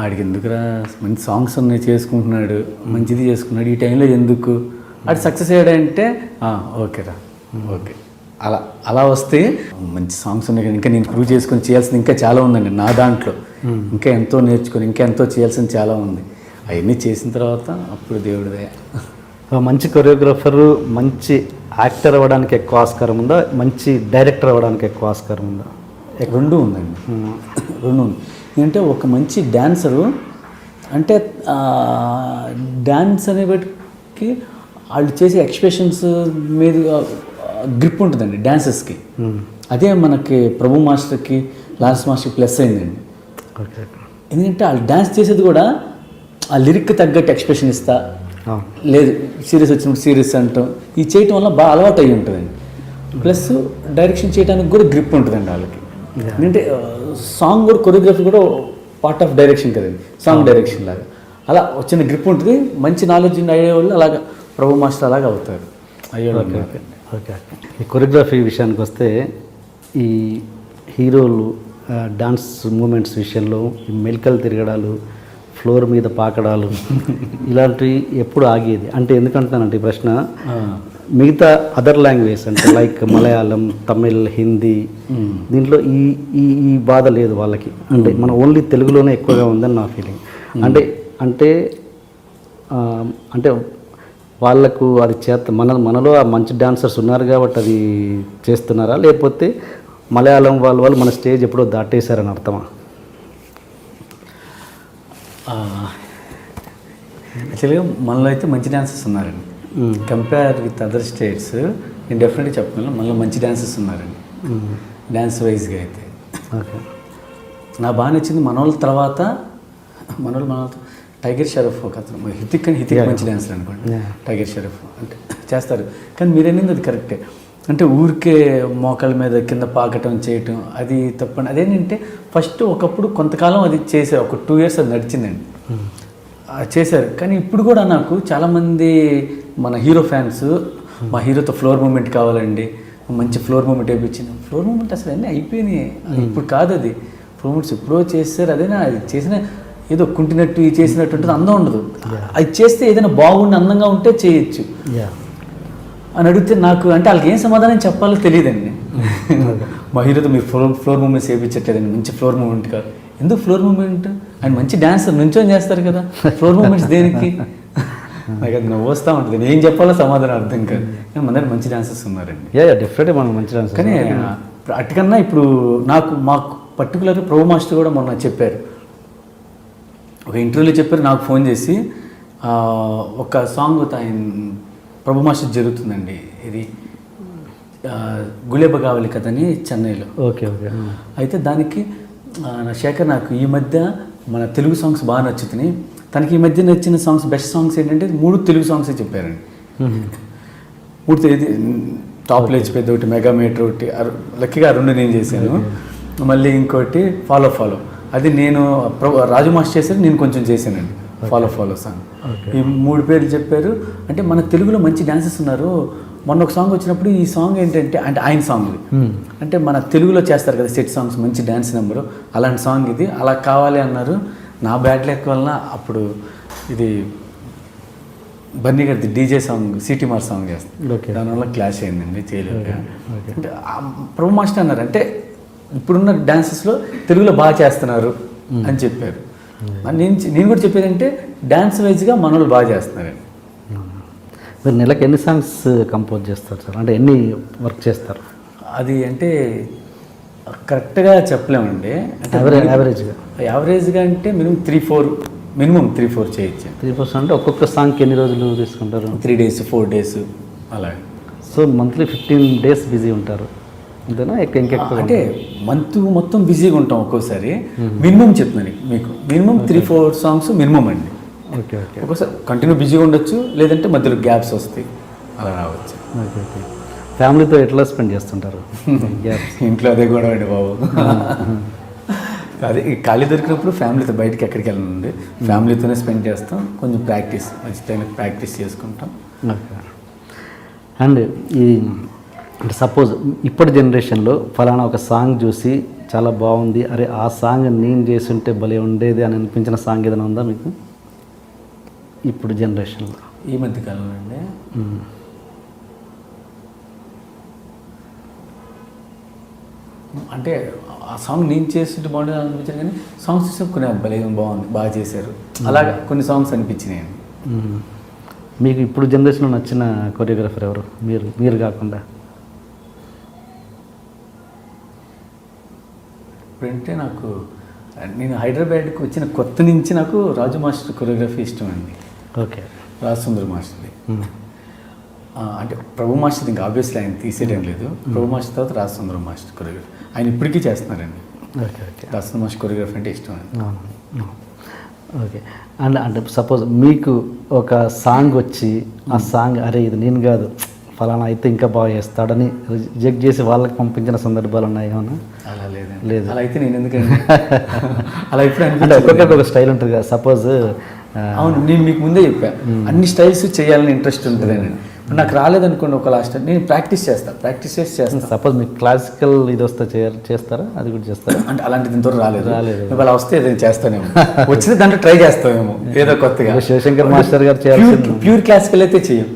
ఆడికి ఎందుకురా మంచి సాంగ్స్ ఉన్నాయి చేసుకుంటున్నాడు, మంచిది చేసుకున్నాడు, ఈ టైంలో ఎందుకు ఆడు సక్సెస్ అయ్యాడంటే ఓకేరా ఓకే, అలా వస్తే మంచి సాంగ్స్ ఉన్నాయి కదా, ఇంకా నేను ప్రూవ్ చేసుకొని చేయాల్సింది ఇంకా చాలా ఉందండి నా దాంట్లో, ఇంకా ఎంతో నేర్చుకొని ఇంకా ఎంతో చేయాల్సింది చాలా ఉంది. అవన్నీ చేసిన తర్వాత అప్పుడు దేవుడిదే. మంచి కొరియోగ్రాఫరు, మంచి యాక్టర్ అవ్వడానికి ఎక్కువ ఆస్కారం ఉందా, మంచి డైరెక్టర్ అవ్వడానికి ఎక్కువ ఆస్కారం ఉందా? 2 ఉందండి, 2 ఉంది. ఏంటంటే ఒక మంచి డ్యాన్సరు అంటే డ్యాన్స్ అనే బట్టి వాళ్ళు చేసే ఎక్స్ప్రెషన్స్ మీద గ్రిప్ ఉంటుందండి డ్యాన్సర్స్కి. అదే మనకి ప్రభు మాస్టర్కి, లాన్స్ మాస్టర్కి ప్లస్ అయిందండి. ఎందుకంటే వాళ్ళు డ్యాన్స్ చేసేది కూడా ఆ లిరిక్ తగ్గట్టు ఎక్స్ప్రెషన్ ఇస్తా, లేదు సీరియస్ వచ్చినప్పుడు సీరియస్ అంటాం, ఇది చేయటం వల్ల బాగా అలవాటు అయ్యి ఉంటుందండి. ప్లస్ డైరెక్షన్ చేయడానికి కూడా గ్రిప్ ఉంటుందండి వాళ్ళకి. ఎందుకంటే సాంగ్ కూడా కొరియోగ్రఫీ కూడా పార్ట్ ఆఫ్ డైరెక్షన్ కదండి, సాంగ్ డైరెక్షన్ లాగా. అలా వచ్చిన గ్రిప్ ఉంటుంది, మంచి నాలెడ్జ్ అయ్యే వాళ్ళు అలాగా ప్రభు మాస్టర్ అలాగా అవుతారు అయ్యే. ఓకే. ఈ కొరియోగ్రఫీ విషయానికి వస్తే ఈ హీరోలు డాన్స్ మూమెంట్స్ విషయంలో ఈ మెలికలు తిరగడాలు, ఫ్లోర్ మీద పాకడాలు ఇలాంటివి ఎప్పుడు ఆగేది అంటే ఎందుకంటున్నానంటే ఈ ప్రశ్న మిగతా అదర్ లాంగ్వేజ్ అంటే లైక్ మలయాళం, తమిళ్, హిందీ దీంట్లో ఈ ఈ ఈ బాధ లేదు వాళ్ళకి. అంటే మన ఓన్లీ తెలుగులోనే ఎక్కువగా ఉందని నా ఫీలింగ్. అంటే అంటే అంటే వాళ్ళకు అది మనలో ఆ మంచి డాన్సర్స్ ఉన్నారు కాబట్టి అది చేస్తున్నారా, లేకపోతే మలయాళం వాళ్ళు మన స్టేజ్ ఎప్పుడో దాటేశారని అర్థమా? యాక్చువల్గా మనలో అయితే మంచి డాన్సర్స్ ఉన్నారండి. కంపేర్ విత్ అదర్ స్టేట్స్ నేను డెఫినెట్గా చెప్పగలను మనలో మంచి డాన్సర్స్ ఉన్నారండి డ్యాన్స్ వైజ్గా అయితే. ఓకే. నాకు బాగా నచ్చింది మనోళ్ళ తర్వాత టైగర్ షరఫ్ ఒక అతను హితిక్ మంచి డాన్సర్ అనుకోండి. టైగర్ షరఫ్ అంటే చేస్తారు, కానీ మీరనేది అది కరెక్టే. అంటే ఊరికే మోకాళ్ళ మీద కింద పాకటం చేయటం అది తప్పండి. అదేంటంటే ఫస్ట్ ఒకప్పుడు కొంతకాలం అది చేశారు, ఒక 2 years అది నడిచిందండి చేశారు. కానీ ఇప్పుడు కూడా నాకు చాలామంది మన హీరో ఫ్యాన్స్ మా హీరోతో ఫ్లోర్ మూమెంట్ కావాలండి, మంచి ఫ్లోర్ మూమెంట్ వేయించింది. ఫ్లోర్ మూమెంట్ అసలు అన్నీ అయిపోయినాయి, ఇప్పుడు కాదు అది. ఫ్లోర్ మూమెంట్స్ ఎప్పుడో చేస్తారు, అదేనా అది చేసిన ఏదో కుంటినట్టు చేసినట్టు ఉంటుంది, అందం ఉండదు. అది చేస్తే ఏదైనా బాగుండి అందంగా ఉంటే చేయొచ్చు అని అడిగితే నాకు అంటే వాళ్ళకి ఏం సమాధానం చెప్పాలో తెలియదండి. మా హీరోతో మీరు ఫ్లోర్ మూమెంట్స్ వేయించట్లేదండి, మంచి ఫ్లోర్ మూమెంట్ కాదు. ఎందుకు ఫ్లోర్ మూమెంట్? ఆయన మంచి డాన్సర్ నుంచొని చేస్తారు కదా, ఫ్లోర్ మూమెంట్స్ దేనికి? నాకు అది నవ్వు వస్తూ ఉంటుంది, నేను ఏం చెప్పాలో సమాధానం అర్థం కాదు. కానీ మన దగ్గర మంచి డాన్సర్స్ ఉన్నారండి. డెఫినెట్గా మనం మంచి డాన్సర్. కానీ అటుకన్నా ఇప్పుడు మాకు పర్టికులర్ ప్రభు మాస్టర్ కూడా మొన్న చెప్పారు, ఒక ఇంటర్వ్యూలో చెప్పారు, నాకు ఫోన్ చేసి ఒక సాంగ్ ఆయన ప్రభు మాస్టర్ జరుగుతుందండి, ఇది గులేబ కావాలి కదని చెన్నైలో. Okay okay. అయితే దానికి శేఖర్ నాకు ఈ మధ్య మన తెలుగు సాంగ్స్ బాగా నచ్చుతున్నాయి, తనకి ఈ మధ్య నచ్చిన సాంగ్స్ బెస్ట్ సాంగ్స్ ఏంటంటే 3 తెలుగు సాంగ్సే చెప్పారండి. 3 ఇది టాప్ లేచి పెద్ద ఒకటి, మెగా మీటర్ ఒకటి, లక్కీగా 2 నేను చేశాను, మళ్ళీ ఇంకోటి ఫాలో అది నేను రాజు మాస్టర్ చేశారు, నేను కొంచెం చేశానండి ఫాలో సాంగ్. ఈ 3 పేర్లు చెప్పారు. అంటే మన తెలుగులో మంచి డాన్సర్స్ ఉన్నారు. మొన్న ఒక సాంగ్ వచ్చినప్పుడు ఈ సాంగ్ ఏంటంటే అంటే ఆయన సాంగ్ ఇది, అంటే మన తెలుగులో చేస్తారు కదా సెట్ సాంగ్స్, మంచి డ్యాన్స్ నెంబరు, అలాంటి సాంగ్ ఇది, అలా కావాలి అన్నారు. నా బ్యాడ్ లక్ వలన అప్పుడు ఇది బన్నీ గారిది డీజే సాంగ్ సిటీ మార్ సాంగ్ చేస్తాను, దానివల్ల క్లాష్ అయిందండి, చేయలేదు. అంటే ప్రభు మాస్టర్ అన్నారు అంటే ఇప్పుడున్న డాన్సెస్లో తెలుగులో బాగా చేస్తున్నారు అని చెప్పారు. నేను కూడా చెప్పేదంటే డాన్స్ వైజ్గా మనోళ్ళు బాగా చేస్తున్నారండి. మీరు నెలకు ఎన్ని సాంగ్స్ కంపోజ్ చేస్తారు సార్, అంటే ఎన్ని వర్క్ చేస్తారు? అది అంటే కరెక్ట్గా చెప్పలేమండి, యావరేజ్గా అంటే మినిమం 3-4 చేయొచ్చు. 3-4 అంటే ఒక్కొక్క సాంగ్కి ఎన్ని రోజులు తీసుకుంటారు? 3 days 4 days అలా. సో మంత్లీ 15 days బిజీ ఉంటారు అంతేనా? ఇంకెక్కువ అంటే మంత్ మొత్తం బిజీగా ఉంటాం. ఒక్కోసారి మినిమం చెప్తున్నాను మీకు, మినిమం 3-4 సాంగ్స్ మినిమం అండి. Okay okay. ఒక్కోసారి కంటిన్యూ బిజీగా ఉండొచ్చు, లేదంటే మధ్యలో గ్యాప్స్ వస్తాయి, అలా రావచ్చు. Okay okay. ఫ్యామిలీతో ఎట్లా స్పెండ్ చేస్తుంటారు? ఇంట్లో అదే గొడవ అండి బాబు. అదే ఖాళీ దొరికినప్పుడు ఫ్యామిలీతో బయటికి ఎక్కడికి వెళ్ళండి, ఫ్యామిలీతోనే స్పెండ్ చేస్తాం. కొంచెం ప్రాక్టీస్ చేసుకుంటాం. ఓకే. అండ్ ఈ అంటే సపోజ్ ఇప్పటి జనరేషన్లో ఫలానా ఒక సాంగ్ చూసి చాలా బాగుంది, అరే ఆ సాంగ్ నేను చేసి ఉంటే భలే ఉండేది అని అనిపించిన సాంగ్ ఏదైనా ఉందా మీకు ఇప్పుడు జనరేషన్లో? ఈ మధ్య కాలంలో అండి అంటే ఆ సాంగ్ నేను చేస్తుంటే బాగుండేది అనిపించాను, కానీ సాంగ్స్ చూస్తే కొన్ని భలే బాగుంది, బాగా చేశారు, అలాగా కొన్ని సాంగ్స్ అనిపించినాయి. మీకు ఇప్పుడు జనరేషన్లో నచ్చిన కొరియోగ్రాఫర్ ఎవరు మీరు కాకుండా? ఇప్పుడంటే నేను హైదరాబాద్కి వచ్చిన కొత్త నుంచి నాకు రాజు మాస్టర్ కొరియోగ్రఫీ ఇష్టం అండి. ఓకే. రాజసుందర మాస్టర్ది. అంటే ప్రభు మాస్టర్ ఇంకా ఆబ్వియస్లీ ఆయన తీసేయడం లేదు, ప్రభు మాస్టర్ తర్వాత రాజసుందర మాస్టర్ కొరియోగ్రఫీ ఆయన ఇప్పటికీ చేస్తున్నారండి. Okay okay. Rajasundara master choreography అంటే ఇష్టం అండి. ఓకే. అండ్ అంటే సపోజ్ మీకు ఒక సాంగ్ వచ్చి ఆ సాంగ్ అరే ఇది నేను కాదు ఫలానా అయితే ఇంకా బాగా చేస్తాడని రిజెక్ట్ చేసి వాళ్ళకి పంపించిన సందర్భాలు ఉన్నాయి ఏమన్నా? అలా లేదండి. లేదు. అలా అయితే నేను ఎందుకంటే అలా ఇప్పుడు అంటే ఒక్కొక్కరికి ఒక స్టైల్ ఉంటుంది కదా. సపోజ్ అవును, నేను మీకు ముందే చెప్పాను అన్ని స్టైల్స్ చేయాలని ఇంట్రెస్ట్ ఉంటుందని. నాకు రాలేదనుకోండి ఒక లాస్ట్ నేను ప్రాక్టీస్ చేస్తాను. సపోజ్ మీకు క్లాసికల్ ఇది వస్తే చేస్తారా? అది కూడా చేస్తారా? అంటే అలాంటిది ఇంతవరకు రాలేదు. అలా వస్తే ఏదైనా చేస్తానేమో, వచ్చిన దాంట్లో ట్రై చేస్తామేమో ఏదో కొత్తగా. శివశంకర్ మాస్టర్ గారు చేయాల్సింది ప్యూర్ క్లాసికల్ అయితే చేయం,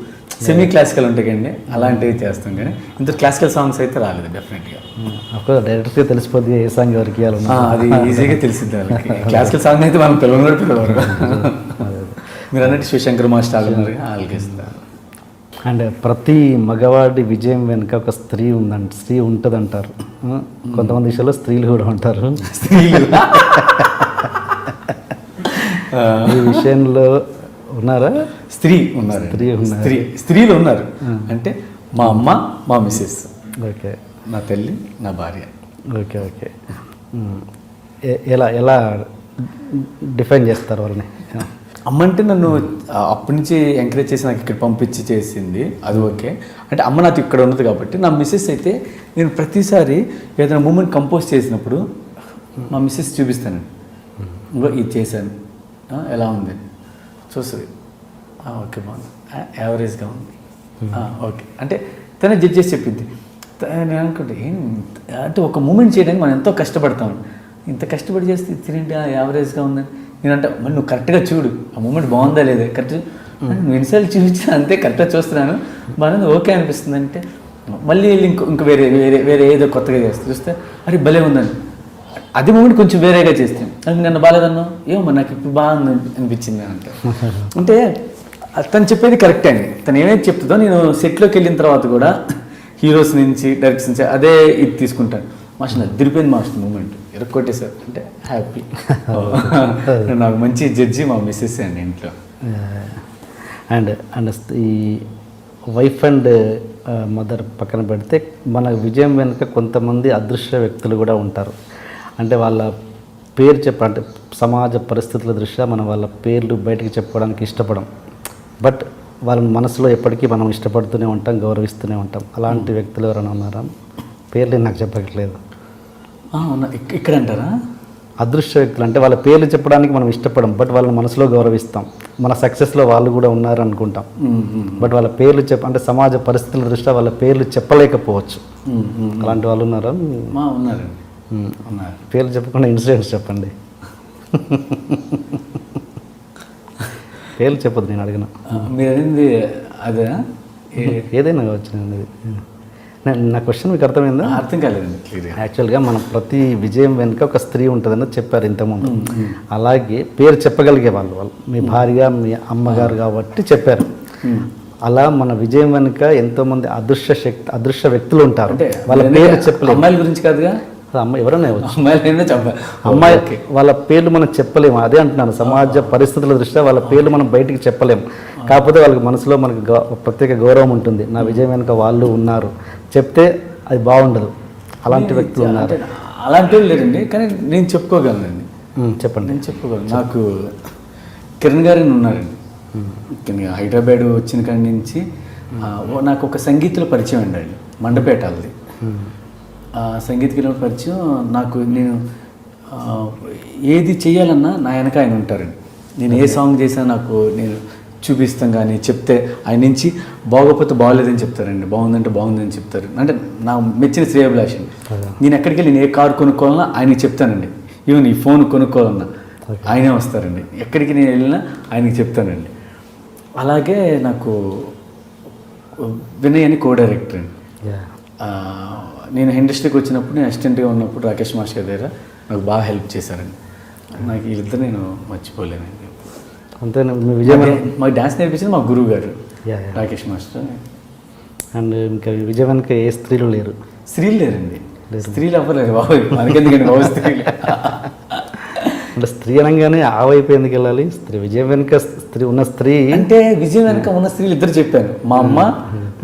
సెమీ క్లాసికల్ ఉంటాయి కండి, అలాంటివి చేస్తాం. కానీ ఇంత క్లాసికల్ సాంగ్స్ అయితే రాలేదు డెఫినెట్గా. అఫ్కోర్స్ డైరెక్ట్గా తెలిసిపోద్ది ఏ సాంగ్ ఎవరికి అది ఈజీగా తెలిసింది వాళ్ళకి. క్లాసికల్ సాంగ్ అయితే మనం పిల్లలు కూడా పిల్లవారు. మీరు అన్నట్టు శివశంకర్ మాస్టర్ ఆలకిస్తారు. అండ్ ప్రతి మగవాడి విజయం వెనుక ఒక స్త్రీ ఉంటుంది అంటారు. కొంతమంది విషయాల్లో స్త్రీలు కూడా ఉంటారు. ఈ విషయంలో ఉన్నారా? స్త్రీలు ఉన్నారు అంటే మా అమ్మ, మా మిస్సెస్, ఓకే, నా తల్లి, నా భార్య. ఓకే. ఎలా డిఫైన్ చేస్తారు వాళ్ళని? అమ్మ అంటే నన్ను అప్పటి నుంచి ఎంకరేజ్ చేసి నాకు ఇక్కడ పంపించి చేసింది, అది ఓకే. అంటే అమ్మ నాకు ఇక్కడ ఉన్నది కాబట్టి. నా మిస్సెస్ అయితే నేను ప్రతిసారి ఏదైనా మూమెంట్ కంపోజ్ చేసినప్పుడు మా మిస్సెస్ చూపిస్తాను, ఇంకో ఇది చేశాను, ఎలా ఉంది చూస్తుంది, ఓకే బాగుంది, యావరేజ్గా ఉంది, ఓకే అంటే తనే జడ్జ్ చేసి చెప్పింది. నేను అనుకుంటే అంటే ఒక మూమెంట్ చేయడానికి మనం ఎంతో కష్టపడతాం, ఇంత కష్టపడి చేస్తే తినండి యావరేజ్గా ఉందని నేనంటే, మరి నువ్వు కరెక్ట్గా చూడు ఆ మూమెంట్ బాగుందా లేదా, కరెక్ట్ నువ్వు ఎన్నిసార్లు చూపించా అంతే, కరెక్ట్గా చూస్తున్నాను బాగుంది, ఓకే అనిపిస్తుంది అంటే మళ్ళీ వెళ్ళి ఇంకో వేరే ఏదో కొత్తగా చూస్తే అరే భలే ఉందని అది మూమెంట్ కొంచెం వేరేగా చేస్తే అది నన్ను బాగాలేదన్నా, ఏమో నాకు ఇప్పుడు బాగుంది అనిపించింది అంటే తను చెప్పేది కరెక్టే అండి. తను ఏమైతే చెప్తుందో నేను సెట్లోకి వెళ్ళిన తర్వాత కూడా హీరోస్ నుంచి డైరెక్టర్స్ నుంచి అదే ఇది తీసుకుంటాను. మాస్టర్ అదిరిపోయింది మాస్టర్ మూమెంట్, ఎరక్కొట్టేశారు అంటే హ్యాపీ. నాకు మంచి జడ్జి మా మిస్సెస్ అండి ఇంట్లో. అండ్ ఈ వైఫ్ అండ్ మదర్ పక్కన పెడితే మన విజయం వెనుక కొంతమంది అదృశ్య వ్యక్తులు కూడా ఉంటారు. అంటే వాళ్ళ పేరు అంటే సమాజ పరిస్థితుల దృష్ట్యా మనం వాళ్ళ పేర్లు బయటకు చెప్పుకోవడానికి ఇష్టపడం, బట్ వాళ్ళ మనసులో ఎప్పటికీ మనం ఇష్టపడుతూనే ఉంటాం, గౌరవిస్తూనే ఉంటాం. అలాంటి వ్యక్తులు ఎవరైనా ఉన్నారా? పేర్లు నాకు చెప్పట్లేదు. ఇక్కడ అంటారా? అదృశ్య వ్యక్తులు అంటే వాళ్ళ పేర్లు చెప్పడానికి మనం ఇష్టపడం, బట్ వాళ్ళని మనసులో గౌరవిస్తాం. మన సక్సెస్లో వాళ్ళు కూడా ఉన్నారు అనుకుంటాం, బట్ వాళ్ళ పేర్లు అంటే సమాజ పరిస్థితుల దృష్ట్యా వాళ్ళ పేర్లు చెప్పలేకపోవచ్చు. అలాంటి వాళ్ళు ఉన్నారా? ఉన్నారండి. పేర్లు చెప్పకుండా ఇన్సిడెంట్స్ చెప్పండి. పేర్లు చెప్పదు, నేను అడిగిన. మీరు అడిగింది అదే ఏదైనా కావచ్చు. నా క్వశ్చన్ మీకు అర్థమైందా? అర్థం కాలేదండి. యాక్చువల్గా మనం ప్రతి విజయం వెనుక ఒక స్త్రీ ఉంటుందని చెప్పారు ఇంతకుముందు. అలాగే పేరు చెప్పగలిగే వాళ్ళు మీ భార్య, మీ అమ్మగారు కాబట్టి చెప్పారు. అలా మన విజయం వెనుక ఎంతోమంది అదృశ్య వ్యక్తులు ఉంటారు. వాళ్ళ పేరు చెప్పలేము. అమ్మాయిల గురించి కాదుగా, ఎవరైనా అమ్మాయి వాళ్ళ పేర్లు మనం చెప్పలేము. అదే అంటున్నాను, సమాజ పరిస్థితుల దృష్ట్యా వాళ్ళ పేర్లు మనం బయటికి చెప్పలేము. కాకపోతే వాళ్ళకి మనసులో మనకు ప్రత్యేక గౌరవం ఉంటుంది. నా విజయం వెనుక వాళ్ళు ఉన్నారు చెప్తే అది బాగుండదు. అలాంటి వ్యక్తులు ఉన్నారు. అలాంటి వాళ్ళు లేరండి, కానీ నేను చెప్పుకోగలనండి. చెప్పండి. నేను చెప్పుకోగలను. నాకు కిరణ్ గారు ఉన్నారండి. హైదరాబాద్ వచ్చిన కాడి నుంచి నాకు ఒక సంగీతంలో పరిచయం అండి. ఆయన మండపేట వాళ్ళది. సంగీతకి పరిచయం. నేను ఏది చేయాలన్నా నా వెనక ఆయన ఉంటారండి. నేను ఏ సాంగ్ చేసినా నేను చూపిస్తాం, కానీ చెప్తే ఆయన నుంచి బాగోపోతే బాగోలేదని చెప్తారండి, బాగుందంటే బాగుందని చెప్తారు. అంటే నా మెచ్చిన శ్రేయభిలాష. నేను ఎక్కడికి వెళ్ళి నేను ఏ కారు కొనుక్కోవాలన్నా ఆయనకి చెప్తానండి. ఈవెన్ ఈ ఫోన్ కొనుక్కోవాలన్నా ఆయనే వస్తారండి. ఎక్కడికి నేను వెళ్ళినా ఆయనకి చెప్తానండి. అలాగే నాకు వినయ్ అని కో డైరెక్టర్ అండి. నేను ఇండస్ట్రీకి వచ్చినప్పుడు, నేను అసిస్టెంట్గా ఉన్నప్పుడు రాకేష్ మాస్టర్ దగ్గర నాకు బాగా హెల్ప్ చేశారండి. నాకు వీళ్ళిద్దరు నేను మర్చిపోలేనండి. అంతే. మాకు డ్యాన్స్ నేర్పించింది మా గురువు గారు రాకేష్ మాస్టర్. అండ్ ఇంకా విజయ్ వెనుక ఏ స్త్రీలు లేరు? స్త్రీలు లేరండి. స్త్రీలు అవ్వలేరు బాబు, మనకెందుకండి బాబు స్త్రీలు. అంటే స్త్రీ అనగానే ఆ వైపు ఎందుకు వెళ్ళాలి? విజయం వెనుక ఉన్న స్త్రీ అంటే విజయం వెనుక ఉన్న స్త్రీలు ఇద్దరు చెప్పాను, మా అమ్మ,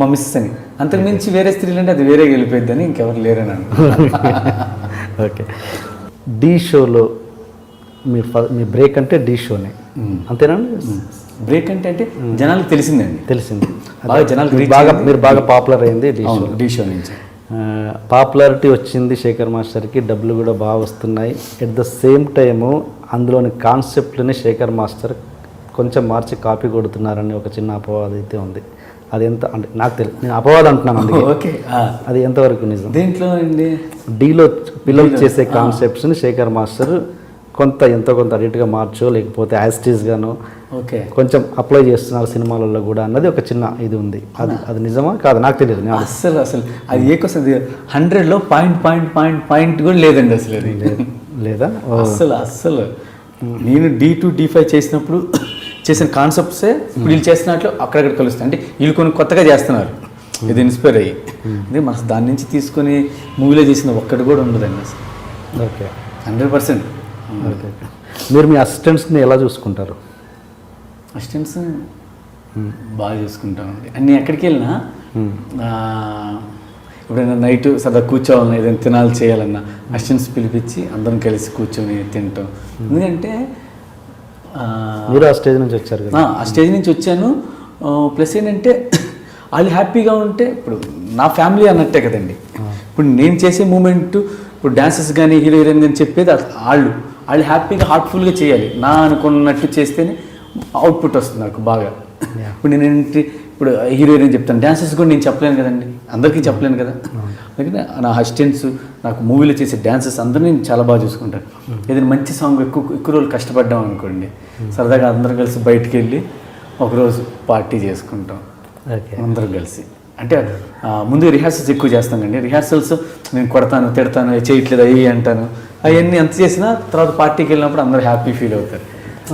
మా మిస్సెస్ అని. అంతకు మించి వేరే స్త్రీలు అంటే అది వేరే వెళ్ళిపోయింది అని ఇంకెవరు లేరని. ఓకే. ఢీ షోలో మీ బ్రేక్ అంటే ఢీ షోనే అంతేనా? బ్రేక్ అంటే జనాలకు తెలిసిందండి. బాగా జనాలకు మీరు బాగా పాపులర్ అయింది ఢీ షో నుంచి. పాపులారిటీ వచ్చింది శేఖర్ మాస్టర్కి, డబ్బులు కూడా బాగా వస్తున్నాయి. ఎట్ ద సేమ్ టైము అందులోని కాన్సెప్ట్ని శేఖర్ మాస్టర్ కొంచెం మార్చి కాపీ కొడుతున్నారని ఒక చిన్న అపవాదం అయితే ఉంది. అది ఎంత అంటే నాకు తెలియదు, నేను అపవాదం అంటున్నాను అందుకే. ఓకే. అది ఎంతవరకు నిజం? దేంట్లో అండి? డీలో పిల్లలు చేసే కాన్సెప్ట్స్ని శేఖర్ మాస్టర్ ఎంతో కొంత అడిట్గా మార్చో లేకపోతే యాస్టీస్గానో ఓకే కొంచెం అప్లై చేస్తున్నారు సినిమాలలో కూడా అన్నది ఒక చిన్న ఇది ఉంది. అది నిజమా కాదు నాకు తెలియదు. అసలు అది ఏ క్వశ్చన్ 100లో పాయింట్ కూడా లేదండి అసలు అది లేదా అస్సలు నేను D2 D5 చేసినప్పుడు చేసిన కాన్సెప్ట్సే ఇప్పుడు వీళ్ళు చేస్తున్నట్లు అక్కడక్కడ కలుస్తాయి. అంటే వీళ్ళు కొన్ని కొత్తగా చేస్తున్నారు, ఇది ఇన్స్పైర్ అయ్యి. అంటే మన దాని నుంచి తీసుకొని మూవీలో చేసిన ఒక్కటి కూడా ఉండదండి అసలు. ఓకే 100%. ఓకే. మీరు మీ అసిస్టెంట్స్ని ఎలా చూసుకుంటారు? అసిస్టెంట్స్ బాగా చూసుకుంటామండి. అన్ని ఎక్కడికి వెళ్ళినా ఎప్పుడైనా నైట్ సరదా కూర్చోవాలన్నా ఏదైనా తినాలి చేయాలన్నా అసిస్టెంట్స్ పిలిపించి అందరం కలిసి కూర్చొని తింటాం. ఎందుకంటే మీరు ఆ స్టేజ్ నుంచి వచ్చారు కదా? ఆ స్టేజ్ నుంచి వచ్చాను. ప్లస్ ఏంటంటే వాళ్ళు హ్యాపీగా ఉంటే ఇప్పుడు నా ఫ్యామిలీ అన్నట్టే కదండి. ఇప్పుడు నేను చేసే మూమెంట్ ఇప్పుడు డాన్సెస్ కానీ హీరో హీరోయిన్ అని చెప్పేది వాళ్ళు హ్యాపీగా హార్ట్ఫుల్గా చేయాలి. నా అనుకున్నట్టు చేస్తేనే అవుట్పుట్ వస్తుంది నాకు బాగా. ఇప్పుడు ఇప్పుడు హీరో హీరోయిన్ చెప్తాను, డాన్సెస్ కూడా నేను చెప్పలేను కదండి, అందరికీ చెప్పలేను కదా. అందుకని నా అసిస్టెంట్స్ నాకు మూవీలో చేసే డాన్సెస్ అందరినీ చాలా బాగా చూసుకుంటాను. ఏదైనా మంచి సాంగ్ ఎక్కువ రోజులు కష్టపడ్డాం అనుకోండి, సరదాగా అందరం కలిసి బయటికి వెళ్ళి ఒకరోజు పార్టీ చేసుకుంటాం అందరం కలిసి. అంటే ముందు రిహార్సల్స్ ఎక్కువ చేస్తాం కండి. రిహార్సల్స్ నేను కొడతాను, తిడతాను, చేయట్లేదు అయ్యి అంటాను. అవన్నీ ఎంత చేసినా తర్వాత పార్టీకి వెళ్ళినప్పుడు అందరూ హ్యాపీ ఫీల్ అవుతారు.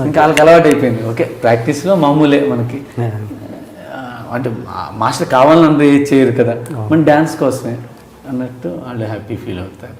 ఇంకా వాళ్ళకి అలవాటు అయిపోయింది. ఓకే ప్రాక్టీస్లో మామూలే మనకి. అంటే మాస్టర్ కావాలని అందరూ ఏది చేయరు కదా, మన డ్యాన్స్ కోసమే అన్నట్టు వాళ్ళు హ్యాపీ ఫీల్ అవుతారు.